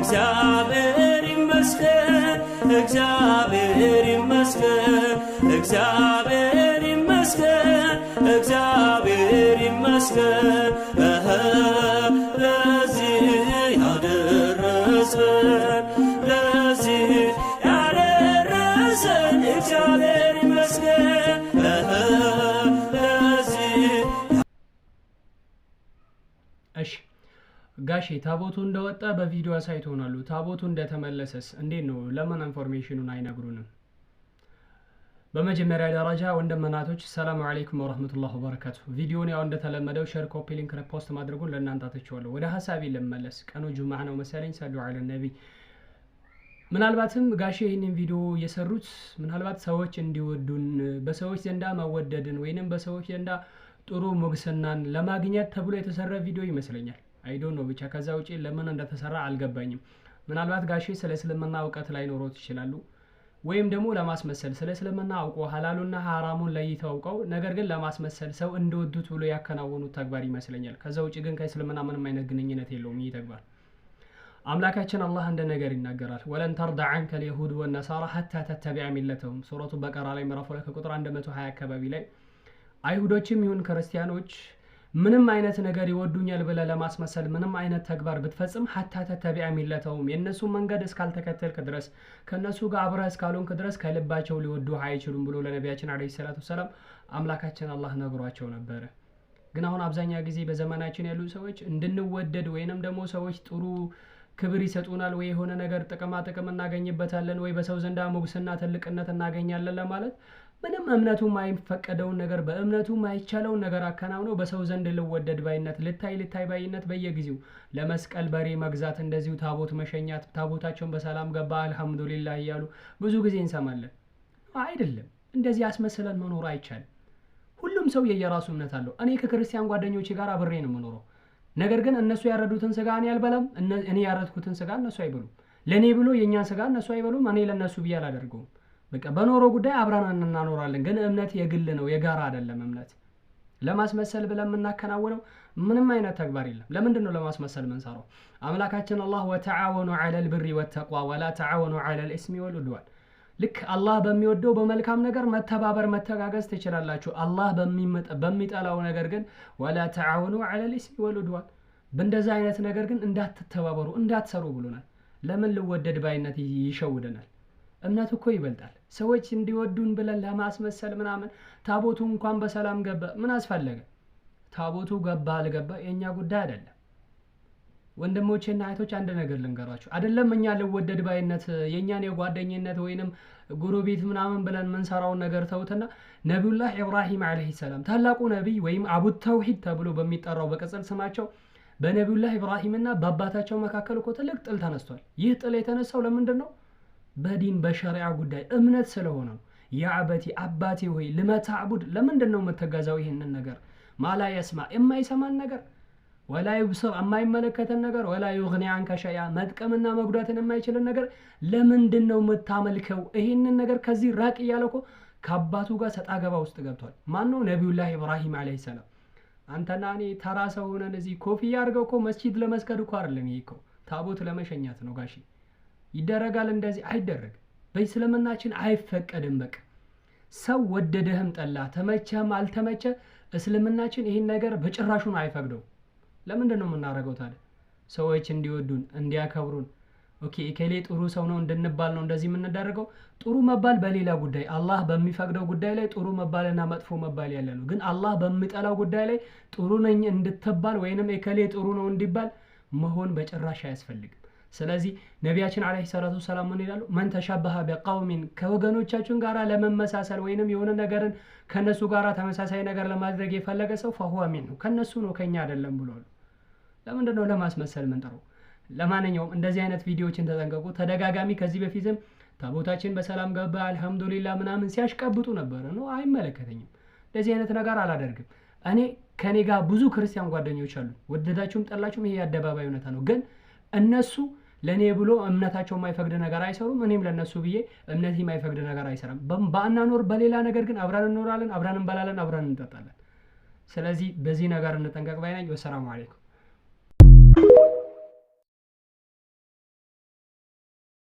እግዚአብሔር ይመስገን እግዚአብሔር ይመስገን እግዚአብሔር ይመስገን እግዚአብሔር ይመስገን ለዚህ ያደረሰን ለዚህ ያደረሰን እግዚአብሔር ይመስገን ለዚህ። እሺ ጋሼ ታቦቱ እንደወጣ በቪዲዮ አሳይቶናል። ታቦቱ እንደተመለሰስ እንዴት ነው? ለምን ኢንፎርሜሽኑን አይነግሩንም? በመጀመሪያ ደረጃ ወንድምናቶች ሰላም አለይኩም ወራህመቱላሂ ወበረካቱ። ቪዲዮውን ያው እንደተለመደው ሼር፣ ኮፒ ሊንክ፣ ሪፖስት ማድረጉን ለእናንተ አትቸዋለሁ። ወደ ሐሳቤ ልመለስ። ቀኑ ጁምዓ ነው መሰለኝ። ሰሉ ዐለ ነቢ። ምናልባትም ጋሼ ይህንን ቪዲዮ የሰሩት ምናልባት ሰዎች እንዲወዱን በሰዎች ዘንዳ መወደድን ወይንም በሰዎች ዘንዳ ጥሩ ሞገስናን ለማግኘት ተብሎ የተሰራ ቪዲዮ ይመስለኛል። አይ ዶንት ኖ ብቻ ከዛ ውጪ ለምን እንደተሰራ አልገባኝም። ምናልባት ጋሼ ስለ እስልምና እውቀት ላይ ኖሮት ይችላሉ፣ ወይም ደግሞ ለማስመሰል ስለ እስልምና አውቆ ሐላሉና ሐራሙን ለይተው አውቀው ነገር ግን ለማስመሰል ሰው እንደወዱት ብሎ ያከናወኑት ተግባር ይመስለኛል። ከዛ ውጪ ግን ከእስልምና ምንም አይነት ግንኙነት የለውም ይህ ተግባር። አምላካችን አላህ እንደ ነገር ይናገራል። ወለን ተርዳ ዐንከ አልየሁድ ወነሳራ ሐታ ተተቢዐ ሚለተሁም ሱረቱ በቀራ ላይ ምዕራፍ 2 ቁጥር 120 አካባቢ ላይ አይሁዶችም ይሁን ክርስቲያኖች ምንም አይነት ነገር ይወዱኛል ብለህ ለማስመሰል ምንም አይነት ተግባር ብትፈጽም ሐታ ተተቢዐ ሚለተሁም የነሱ መንገድ እስካልተከተልክ ድረስ ከነሱ ጋር አብረህ እስካልሆንክ ድረስ ከልባቸው ሊወዱህ አይችሉም ብሎ ለነቢያችን አለይሂ ሰላቱ ወሰላም አምላካችን አላህ ነግሯቸው ነበረ። ግን አሁን አብዛኛው ጊዜ በዘመናችን ያሉ ሰዎች እንድንወደድ ወይንም ደግሞ ሰዎች ጥሩ ክብር ይሰጡናል ወይ የሆነ ነገር ጥቅማ ጥቅም እናገኝበታለን ወይ በሰው ዘንዳ ሞገስና ትልቅነት እናገኛለን ለማለት ምንም እምነቱ ማይፈቀደውን ነገር በእምነቱ ማይቻለውን ነገር አከናውነው በሰው ዘንድ ልወደድ ባይነት ልታይ ባይነት በየጊዜው ለመስቀል በሬ መግዛት እንደዚሁ ታቦት መሸኛት ታቦታቸውን በሰላም ገባ አልহামዱሊላህ እያሉ ብዙ ጊዜ እንሰማለን። አይደለም እንደዚህ አስመስለን መኖር አይቻልም። ሁሉም ሰው የየራሱ እምነት አለው። እኔ ከክርስቲያን ጓደኞቼ ጋር አብሬ ነው የምኖረው። ነገር ግን እነሱ ያረዱትን ስጋ እኔ አልበላም፣ እኔ ያረድኩትን ስጋ እነሱ አይበሉም። ለኔ ብሎ የኛን ስጋ እነሱ አይበሉም፣ እኔ ለነሱ ብዬ አላደርገውም። በቃ በኖሮ ጉዳይ አብረን እናኖራለን። ግን እምነት የግል ነው የጋራ አይደለም። እምነት ለማስመሰል ብለን የምናከናውነው ምንም አይነት ተግባር የለም። ለምንድን ነው ለማስመሰል የምንሰራው? አምላካችን አላህ ወተዓወኑ ዐለል ብሪ ወተቅዋ ወላ ተዓወኑ ዐለል ኢስሚ ወልዑድዋን። ልክ አላህ በሚወደው በመልካም ነገር መተባበር መተጋገዝ ትችላላችሁ። አላህ በሚጠላው ነገር ግን ወላ ተዓወኑ ዐለል ኢስሚ ወልዑድዋን፣ በእንደዛ አይነት ነገር ግን እንዳትተባበሩ እንዳትሰሩ ብሎናል። ለምን ልወደድ ባይነት ይሸውደናል? እምነት እኮ ይበልጣል። ሰዎች እንዲወዱን ብለን ለማስመሰል ምናምን ታቦቱ እንኳን በሰላም ገባ ምን አስፈለገ? ታቦቱ ገባ አልገባ የኛ ጉዳይ አይደለም። ወንድሞቼና እህቶች አንድ ነገር ልንገራችሁ። አይደለም እኛ ልወደድ ባይነት የኛን የጓደኝነት ወይንም ጎረቤት ምናምን ብለን ምንሰራውን ነገር ተውትና ነብዩላህ ኢብራሂም አለይሂ ሰላም ታላቁ ነብይ ወይም አቡ ተውሂድ ተብሎ በሚጠራው በቅጽል ስማቸው በነብዩላህ ኢብራሂምና በአባታቸው መካከል እኮ ትልቅ ጥል ተነስቷል። ይህ ጥል የተነሳው ለምንድን ነው? በዲን በሸሪዓ ጉዳይ እምነት ስለሆነ ነው። ያ አበቲ አባቴ ሆይ ለመታዕቡድ ለምንድን ነው የምትገዛው ይሄንን ነገር? ማላ የስማ የማይሰማን ነገር ወላ ይብሰር የማይመለከተን ነገር ወላ ይغني عنك شيئا መጥቀምና መጉዳትን የማይችልን ነገር ለምንድን ነው የምታመልከው? ይሄንን ነገር ከዚህ ራቅ እያለ እኮ ከአባቱ ጋር ሰጣ ገባ ውስጥ ገብቷል። ማን ነው? ነብዩላህ ኢብራሂም አለይሂ ሰላም። አንተና እኔ ተራ ሰው ሆነን እዚህ ኮፍያ አድርገው እኮ መስጂድ ለመስገድ እኮ አይደለም ይሄ እኮ ታቦት ለመሸኛት ነው ጋሺ። ይደረጋል እንደዚህ አይደረግ። በእስልምናችን አይፈቀድም። በቃ ሰው ወደደህም ጠላ ተመቸህም አልተመቸ እስልምናችን ይሄን ነገር በጭራሹ አይፈቅደው። ለምንድን ነው የምናደርገው ታዲያ? ሰዎች እንዲወዱን እንዲያከብሩን ኦኬ እከሌ ጥሩ ሰው ነው እንድንባል ነው እንደዚህ የምንደረገው። ጥሩ መባል በሌላ ጉዳይ አላህ በሚፈቅደው ጉዳይ ላይ ጥሩ መባልና መጥፎ መባል ያለ ነው። ግን አላህ በሚጠላው ጉዳይ ላይ ጥሩ ነኝ እንድትባል ወይንም እከሌ ጥሩ ነው እንዲባል መሆን በጭራሽ አያስፈልግም። ስለዚህ ነቢያችን አለይሂ ሰላቱ ወሰላም ምን ይላሉ? ማን ተሻበሀ በቀውሚን ከወገኖቻችን ጋራ ለመመሳሰል ወይንም የሆነ ነገርን ከነሱ ጋራ ተመሳሳይ ነገር ለማድረግ የፈለገ ሰው ፈሁወ ሚንሁ ከነሱ ነው ከኛ አይደለም ብሏል። ለምንድን ነው ለማስመሰል ምንጠራው? ለማንኛውም እንደዚህ አይነት ቪዲዮዎችን ተጠንቀቁ። ተደጋጋሚ ከዚህ በፊትም ታቦታችን በሰላም ገባ አልহামዱሊላህ ምናምን ሲያሽቀብጡ ነበር ነው። አይመለከተኝም። እንደዚህ አይነት ነገር አላደርግም። እኔ ከኔ ጋር ብዙ ክርስቲያን ጓደኞች አሉ። ወደዳችሁም ጠላችሁም ይሄ አደባባይ እውነታ ነው። ግን እነሱ ለኔ ብሎ እምነታቸው የማይፈቅድ ነገር አይሰሩም። እኔም ለነሱ ብዬ እምነቴ የማይፈቅድ ነገር አይሰራም። በአናኖር በሌላ ነገር ግን አብረን እንኖራለን፣ አብረን እንበላለን፣ አብረን እንጠጣለን። ስለዚህ በዚህ ነገር እንጠንቀቅ ባይ ነኝ። ወሰላሙ አለይኩም።